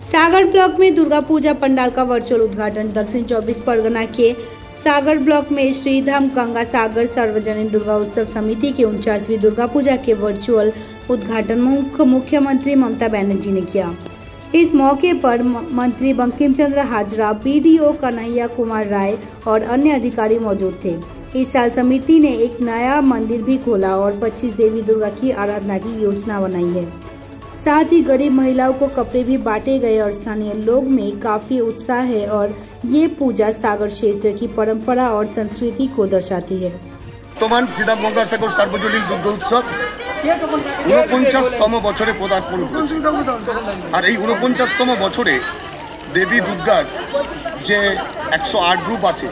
सागर block में दुर्गा पूजा पंडाल का virtual उद्घाटन। दक्षिण 24 परगना के सागर ब्लॉक में श्रीधाम गंगा सागर सार्वजनिक दुर्गा उत्सव समिति की 49वीं दुर्गा पूजा के वर्चुअल उद्घाटन मुख्यमंत्री ममता बनर्जी ने किया। इस मौके पर मंत्री बंकिम चंद्र हाजरा, बीडीओ कन्हैया कुमार राय और अन्य अधिकारी मौजूद थे। इस साल समिति ने एक नया मंदिर भी खोला और 25 देवी दुर्गा की आराधना की योजना बनाई है। साथ ही गरीब महिलाओं को कपड़े भी बांटे गए और स्थानीय लोग में काफी उत्साह है और ये पूजा सागर क्षेत्र की परंपरा और संस्कृति को दर्शाती है। বর্তমান শ্রীধাম গঙ্গাসাগর সার্বজনীন দুর্গা উৎসব 49তম বছরে পদার্পণ করেছে। আর এই 49তম বছরে দেবী দুর্গার যে 108 রূপ আছে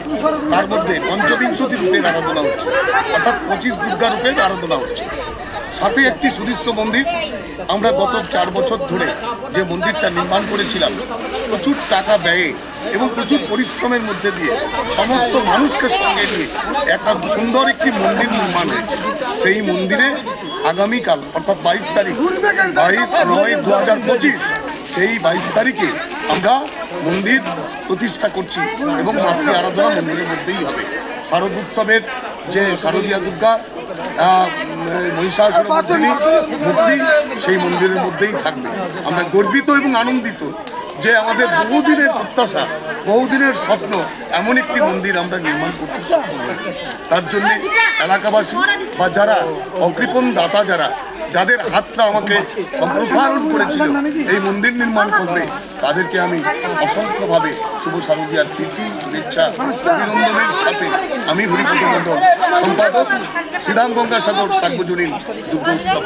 তার মধ্যে পঞ্চবিংশতি রূপের আরাধনা হচ্ছে, অর্থাৎ 25 দুর্গা রূপের আরাধনা হচ্ছে। সাথে একটি সুদৃশ্য মন্দির আমরা গত 4 বছর ধরে যে মন্দিরটা নির্মাণ করেছিলাম প্রচুর টাকা ব্যয়ে এবং প্রচুর পরিশ্রমের মধ্যে দিয়ে সমস্ত মানুষকে সঙ্গে নিয়ে একটা সুন্দর একটি মন্দির নির্মাণ হয়েছে। সেই মন্দিরে আগামীকাল অর্থাৎ 22 তারিখ 22/9/2025 সেই 22 তারিখে আমরা মন্দির প্রতিষ্ঠা করছি এবং মাতৃ আরাধনা মন্দিরের মধ্যেই হবে। শারদ উৎসবের যে শারদীয়া দুর্গা মহিষাসুরমর্দিনী মূর্তি সেই মন্দিরের মধ্যেই থাকবে। আমরা গর্বিত এবং আনন্দিত যে আমাদের বহুদিনের প্রত্যাশা, বহুদিনের স্বপ্ন এমন একটি মন্দির আমরা নির্মাণ করতে সক্ষম হয়েছি। তার জন্য এলাকাবাসী বা যারা অকৃপণ দাতা যাদের হাতটা আমাকে সম্প্রসারণ করেছিল এই মন্দির নির্মাণ করবে তাদেরকে আমি অসংখ্যভাবে শুভ শারদীয়ার প্রীতি, শুভেচ্ছা, অভিনন্দনের সাথে আমি হরিপদ মণ্ডল, সম্পাদক, শ্রীধাম গঙ্গাসাগর সার্বজনীন দুর্গা উৎসব।